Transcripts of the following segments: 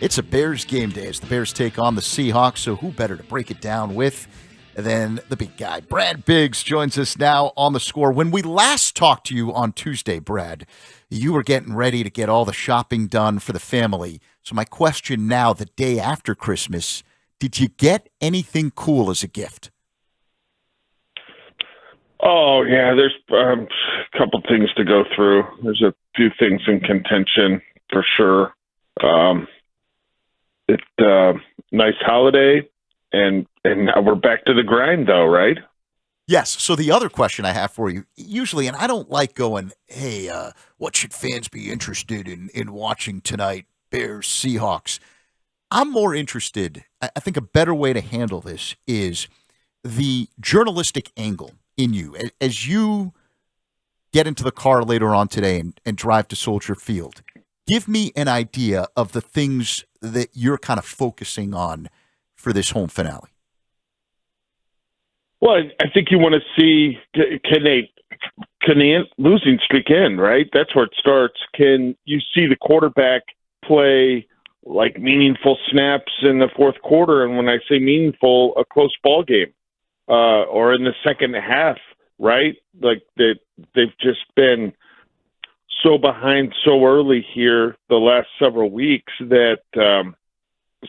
It's a Bears game day as the Bears take on the Seahawks, so who better to break it down with than the big guy? Brad Biggs joins us now on The Score. When we last talked to you on Tuesday, Brad, you were getting ready to get all the shopping done for the family. So my question now, the day after Christmas, did you get anything cool as a gift? Oh, yeah, there's a couple things to go through. There's a few things in contention for sure. Nice holiday, and now we're back to the grind, though, right? Yes. So the other question I have for you, usually, and I don't like going, hey, what should fans be interested in watching tonight, Bears, Seahawks? I'm more interested, I think a better way to handle this is the journalistic angle in you. As you get into the car later on today and drive to Soldier Field, give me an idea of the things that you're kind of focusing on for this home finale. Well, I think you want to see, can the losing streak end, right? That's where it starts. Can you see the quarterback play like meaningful snaps in the fourth quarter? And when I say meaningful, a close ball game, or in the second half, right? Like they've just been so behind so early here the last several weeks that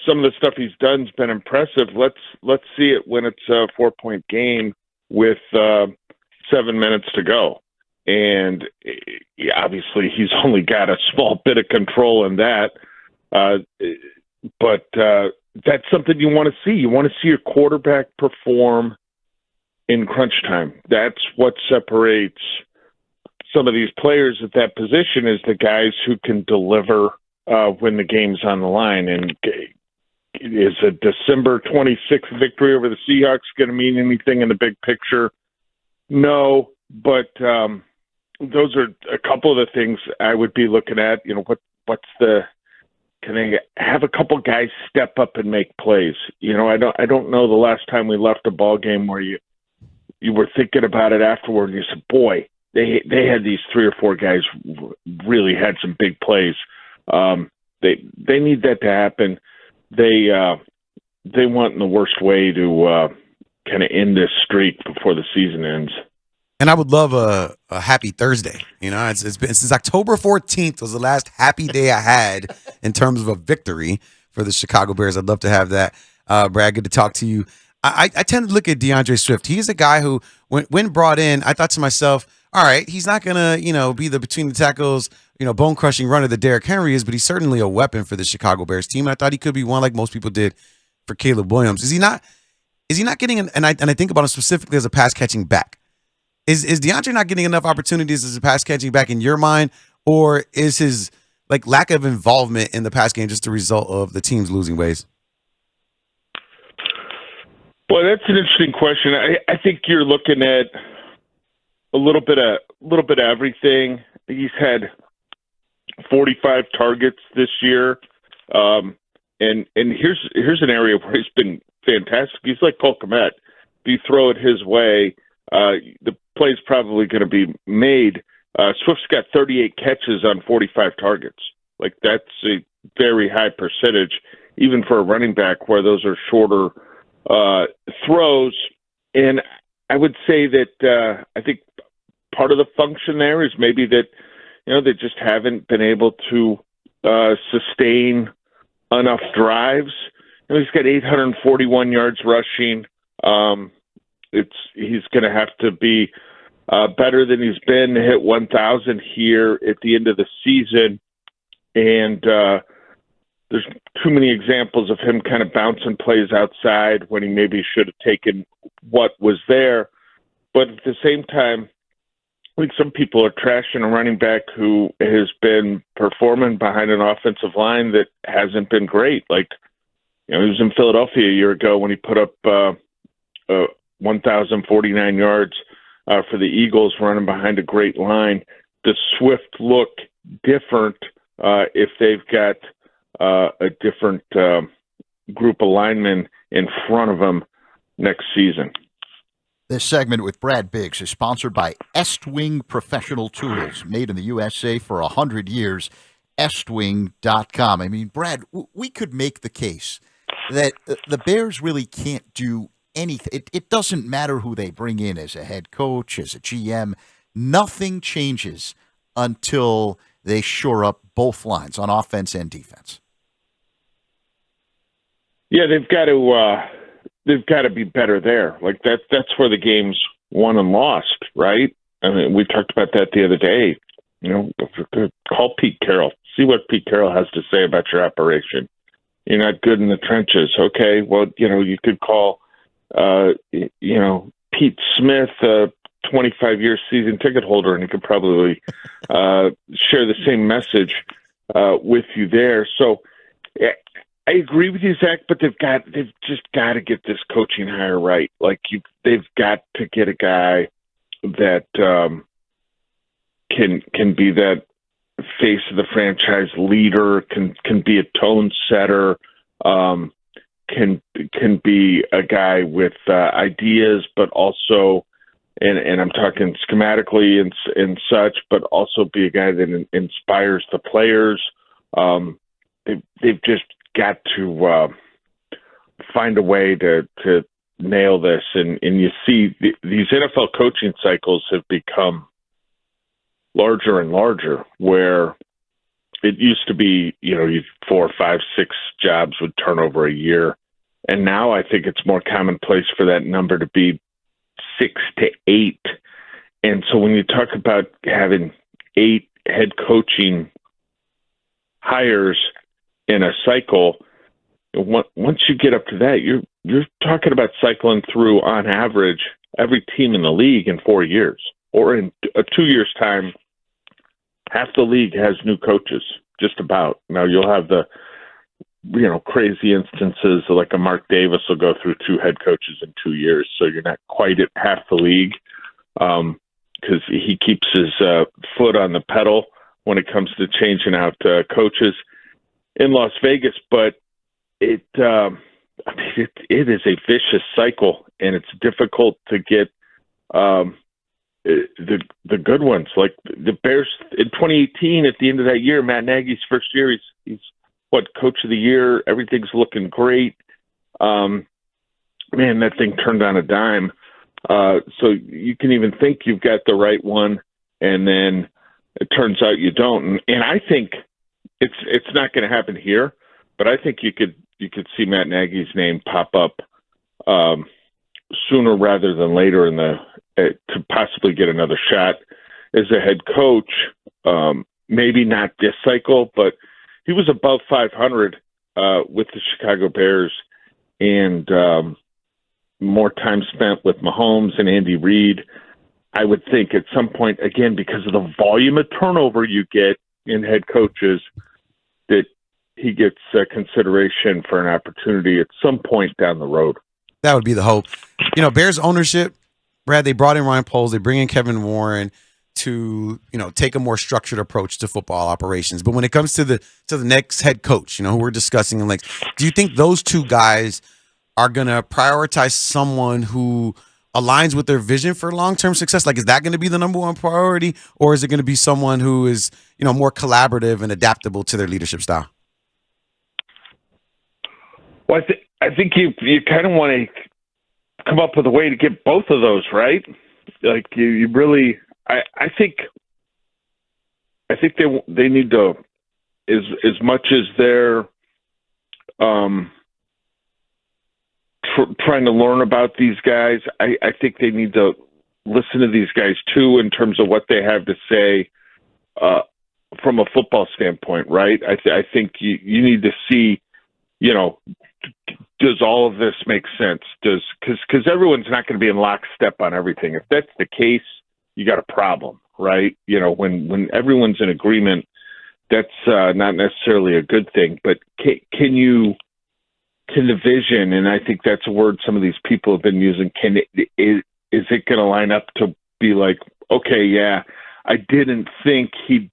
some of the stuff he's done has been impressive. Let's see it when it's a 4-point game with 7 minutes to go. And obviously he's only got a small bit of control in that. But that's something you want to see. You want to see your quarterback perform in crunch time. That's what separates some of these players at that position, is the guys who can deliver when the game's on the line. And is a December 26th victory over the Seahawks going to mean anything in the big picture? No, but those are a couple of the things I would be looking at. You know, can they have a couple guys step up and make plays? You know, I don't know the last time we left a ball game where you were thinking about it afterward and you said, boy, they had these 3 or 4 guys really had some big plays. They need that to happen. They want in the worst way to kind of end this streak before the season ends. And I would love a happy Thursday. You know, it's been since October 14th was the last happy day I had in terms of a victory for the Chicago Bears. I'd love to have that. Brad, good to talk to you. I tend to look at DeAndre Swift. He's a guy who, when brought in, I thought to myself, all right, he's not going to, be the between the tackles, bone-crushing runner that Derrick Henry is, but he's certainly a weapon for the Chicago Bears team. And I thought he could be one like most people did for Caleb Williams. Is he not getting and I think about him specifically as a pass-catching back. Is DeAndre not getting enough opportunities as a pass-catching back in your mind, or is his lack of involvement in the pass game just a result of the team's losing ways? Well, that's an interesting question. I think you're looking at a little bit of everything. He's had 45 targets this year, and here's an area where he's been fantastic. He's like Cole Kmet. If you throw it his way, the play's probably going to be made. Swift's got 38 catches on 45 targets. That's a very high percentage, even for a running back, where those are shorter throws. And I would say that I think part of the function there is maybe that, they just haven't been able to sustain enough drives. He's got 841 yards rushing. He's going to have to be better than he's been to hit 1,000 here at the end of the season. And there's too many examples of him kind of bouncing plays outside when he maybe should have taken what was there. But at the same time, I think some people are trashing a running back who has been performing behind an offensive line that hasn't been great. He was in Philadelphia a year ago when he put up 1,049 yards for the Eagles running behind a great line. Does Swift look different if they've got a different group of linemen in front of them next season? This segment with Brad Biggs is sponsored by Estwing Professional Tools, made in the USA for 100 years. estwing.com. I mean, Brad, we could make the case that the Bears really can't do anything. It doesn't matter who they bring in as a head coach, as a GM. Nothing changes until they shore up both lines on offense and defense. Yeah, they've got to be better there. Like that's where the game's won and lost, right? I mean, we talked about that the other day. You know, call Pete Carroll. See what Pete Carroll has to say about your operation. You're not good in the trenches. Okay, well, you know, you could call, Pete Smith, 25-year season ticket holder, and he could probably share the same message with you there. So I agree with you, Zach, but they've just got to get this coaching hire right. Like they've got to get a guy that can be that face of the franchise leader, can be a tone setter, can be a guy with ideas, but also, and I'm talking schematically and such, but also be a guy that inspires the players. They've just got to find a way to nail this, and you see these NFL coaching cycles have become larger and larger, where it used to be, you 4, 5, 6 jobs would turn over a year. And now I think it's more commonplace for that number to be 6 to 8. And so when you talk about having 8 head coaching hires in a cycle, once you get up to that, you're talking about cycling through, on average, every team in the league in 4 years. Or in 2 years' time, half the league has new coaches, just about. Now you'll have the, crazy instances like a Mark Davis will go through 2 head coaches in 2 years. So you're not quite at half the league because he keeps his foot on the pedal when it comes to changing out coaches in Las Vegas. But it is a vicious cycle, and it's difficult to get the good ones. Like the Bears in 2018, at the end of that year, Matt Nagy's first year, he's coach of the year. Everything's looking great. Man, that thing turned on a dime. So you can even think you've got the right one, and then it turns out you don't. And I think it's not going to happen here, but I think you could see Matt Nagy's name pop up sooner rather than later to possibly get another shot as a head coach. Maybe not this cycle, but he was above 500 with the Chicago Bears, and more time spent with Mahomes and Andy Reid. I would think at some point, again, because of the volume of turnover you get in head coaches, that he gets consideration for an opportunity at some point down the road. That would be the hope. Bears ownership, Brad, they brought in Ryan Poles, they bring in Kevin Warren to, take a more structured approach to football operations. But when it comes to the next head coach, who we're discussing, and do you think those two guys are going to prioritize someone who aligns with their vision for long-term success? Is that going to be the number one priority, or is it going to be someone who is, more collaborative and adaptable to their leadership style? Well, I think you kind of want to come up with a way to get both of those right. Like you really, I think they need to, as much as they're trying to learn about these guys, I think they need to listen to these guys too in terms of what they have to say from a football standpoint, right? I think you need to see, does all of this make sense? Because everyone's not going to be in lockstep on everything. If that's the case, you got a problem, right? When everyone's in agreement, that's not necessarily a good thing. But can the vision, and I think that's a word some of these people have been using, is it going to line up to be like, okay, yeah, I didn't think he'd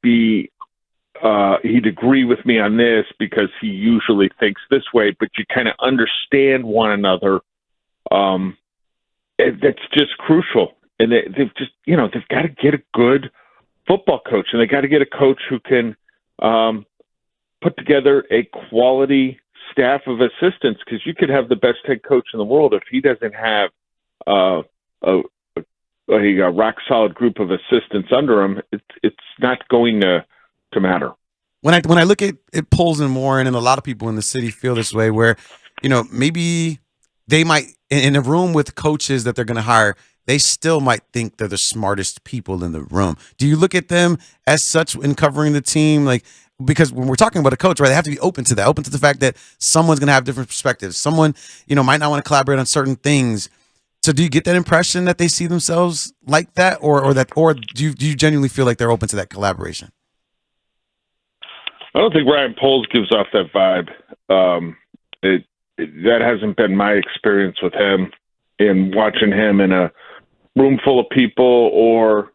agree with me on this because he usually thinks this way, but you kind of understand one another. That's just crucial. And they've just, they've got to get a good football coach, and they got to get a coach who can put together a quality staff of assistants, because you could have the best head coach in the world if he doesn't have a rock solid group of assistants under him. It's not going to matter. When I look at Poles and Warren, and a lot of people in the city feel this way, where maybe they might, in a room with coaches that they're going to hire, they still might think they're the smartest people in the room. Do you look at them as such in covering the team? Like, because when we're talking about a coach, right, they have to be open to that, open to the fact that someone's going to have different perspectives. Someone, might not want to collaborate on certain things. So do you get that impression that they see themselves like that, or do you genuinely feel like they're open to that collaboration? I don't think Ryan Poles gives off that vibe. That hasn't been my experience with him in watching him in a room full of people, or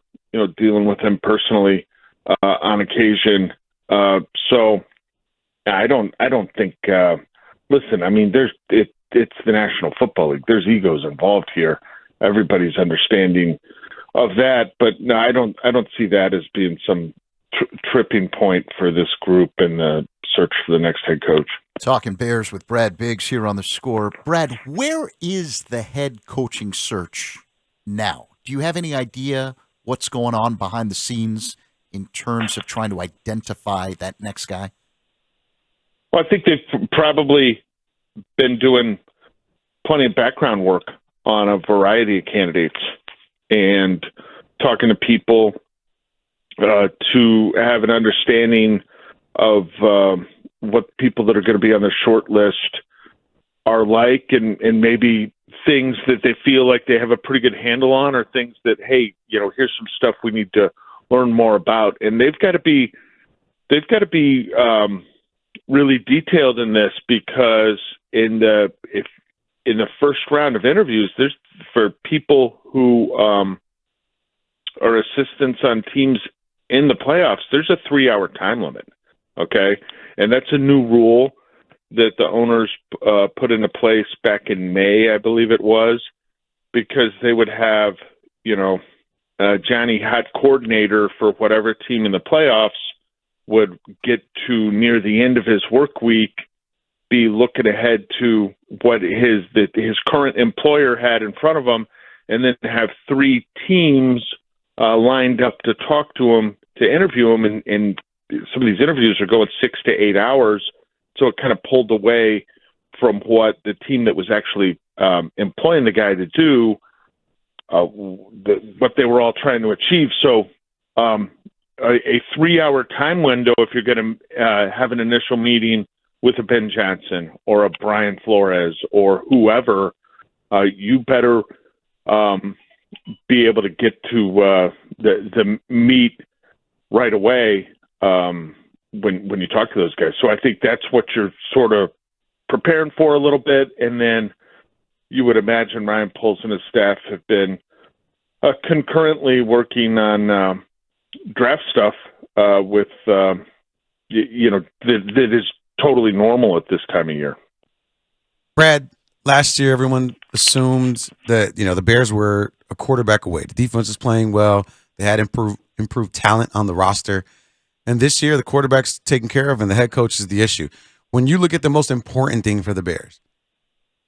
dealing with him personally on occasion. So I don't think. Listen, I mean, it's the National Football League. There's egos involved here. Everybody's understanding of that, but no, I don't see that as being some tripping point for this group in the search for the next head coach. Talking Bears with Brad Biggs here on The Score. Brad, where is the head coaching search now? Do you have any idea what's going on behind the scenes in terms of trying to identify that next guy? Well, I think they've probably been doing plenty of background work on a variety of candidates and talking to people to have an understanding of what people that are going to be on the short list are like, and maybe things that they feel like they have a pretty good handle on, or things that, hey, here's some stuff we need to learn more about. And they've got to be really detailed in this, because in the first round of interviews, there's, for people who are assistants on teams in the playoffs, there's a 3-hour time limit. Okay. And that's a new rule that the owners put into place back in May, I believe it was, because they would have, Johnny Hot coordinator for whatever team in the playoffs would get to near the end of his work week, be looking ahead to what his current employer had in front of him, and then have 3 teams lined up to talk to him, to interview him, and some of these interviews are going 6 to 8 hours. So it kind of pulled away from what the team that was actually employing the guy to do, what they were all trying to achieve. So a 3-hour time window, if you're going to have an initial meeting with a Ben Johnson or a Brian Flores or whoever, you better be able to get to the meet right away when you talk to those guys. So I think that's what you're sort of preparing for a little bit. And then you would imagine Ryan Poles and his staff have been concurrently working on draft stuff with, that is totally normal at this time of year. Brad, last year everyone assumed that the Bears were a quarterback away. The defense was playing well. They had improved talent on the roster. And this year the quarterback's taken care of and the head coach is the issue. When you look at the most important thing for the Bears,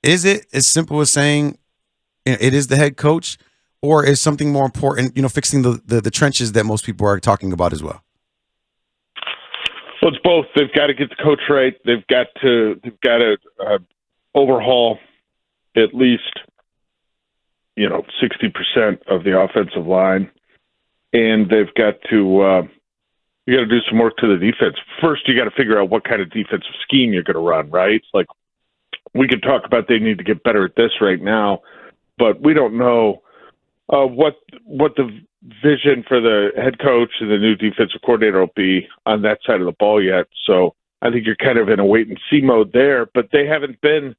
is it as simple as saying it is the head coach, or is something more important, fixing the trenches that most people are talking about as well? Well, it's both. They've got to get the coach right. They've got to overhaul at least 60% of the offensive line, and they've got to you got to do some work to the defense. First, you got to figure out what kind of defensive scheme you're going to run. Right? Like, we could talk about they need to get better at this right now, but we don't know what the vision for the head coach and the new defensive coordinator will be on that side of the ball yet. So I think you're kind of in a wait and see mode there, but they haven't been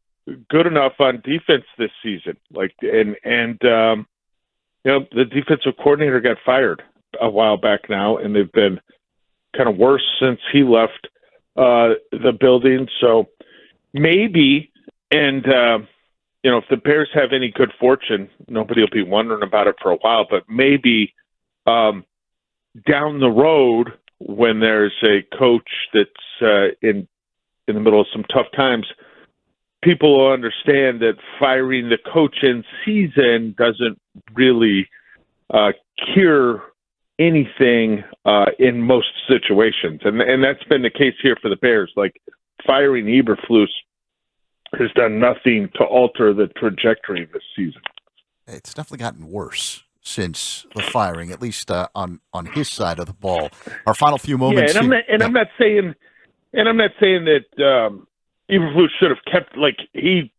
good enough on defense this season. The defensive coordinator got fired a while back now, and they've been kind of worse since he left the building. So maybe, and if the Bears have any good fortune, nobody will be wondering about it for a while, but maybe down the road when there's a coach that's in the middle of some tough times, people will understand that firing the coach in season doesn't really cure anything in most situations. And that's been the case here for the Bears. Like, firing Eberflus has done nothing to alter the trajectory this season. It's definitely gotten worse since the firing, at least on his side of the ball. Our final few moments. Yeah, I'm not saying that Eberflus should have kept, he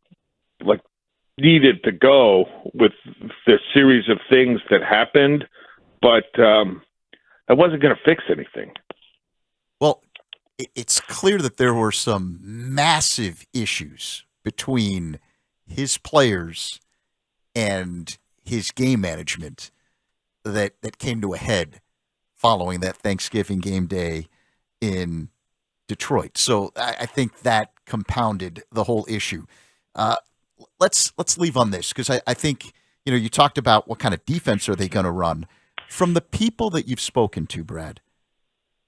needed to go with the series of things that happened, but I wasn't going to fix anything. Well, it's clear that there were some massive issues between his players and his game management that came to a head following that Thanksgiving game day in Detroit. So I think that compounded the whole issue. Let's leave on this, because I think, you talked about what kind of defense are they going to run. From the people that you've spoken to, Brad,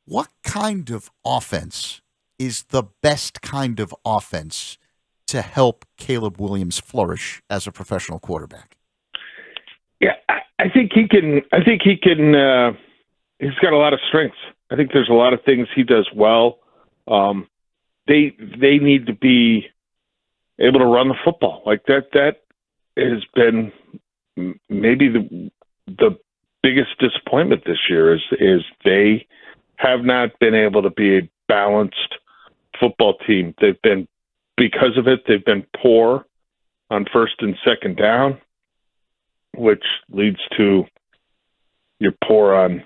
what kind of offense is the best kind of offense to help Caleb Williams flourish as a professional quarterback? Yeah, I think he can. He's got a lot of strengths. I think there's a lot of things he does well. They need to be able to run the football like that. That has been maybe the biggest disappointment this year is they have not been able to be a balanced football team. Because of it, they've been poor on first and second down, which leads to you're poor on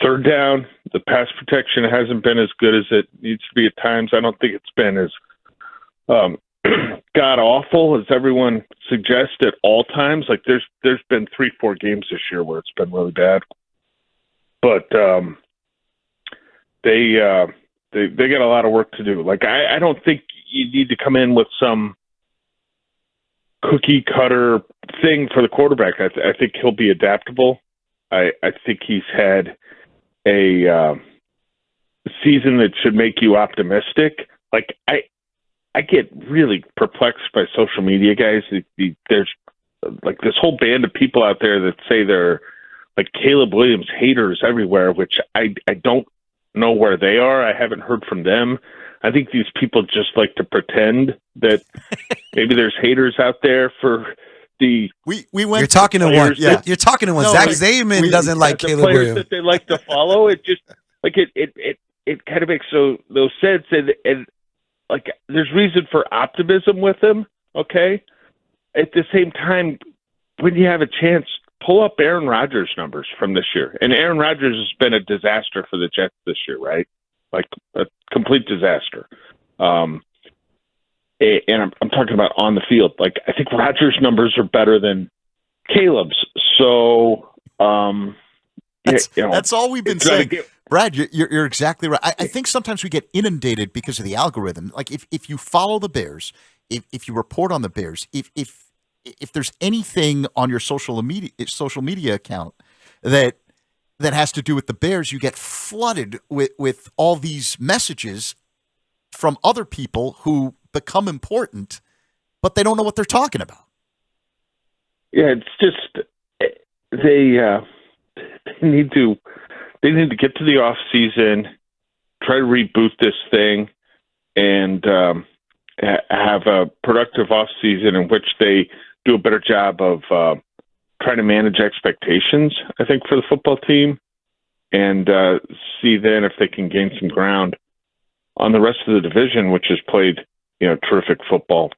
third down. The pass protection hasn't been as good as it needs to be at times. I don't think it's been as god awful as everyone suggests at all times. Like, there's been 3-4 games this year where it's been really bad, but they got a lot of work to do. Like, I don't think you need to come in with some cookie cutter thing for the quarterback. I think he'll be adaptable. I think he's had a season that should make you optimistic. Like, I get really perplexed by social media guys. There's like this whole band of people out there that say they're like Caleb Williams haters everywhere, which I don't know where they are. I haven't heard from them. I think these people just like to pretend that maybe there's haters out there for the. We went. You're talking to one. Yeah. You're talking to one. No, Zach Zaidman doesn't like the Caleb players Williams. that they like to follow. It just like it kind of makes no sense, and like there's reason for optimism with him. Okay, at the same time, when you have a chance, pull up Aaron Rodgers' numbers from this year, and Aaron Rodgers has been a disaster for the Jets this year, right? Like a complete disaster. And I'm talking about on the field. Like, I think Rodgers' numbers are better than Caleb's. So that's all we've been saying. Brad, you're exactly right. I think sometimes we get inundated because of the algorithm. Like, if you follow the Bears, if you report on the Bears, if there's anything on your social media account that has to do with the Bears, you get flooded with all these messages from other people who become important, but they don't know what they're talking about. Yeah, it's just they need to get to the off season, try to reboot this thing, and have a productive off season in which they do a better job of trying to manage expectations, I think, for the football team, and see then if they can gain some ground on the rest of the division, which has played, terrific football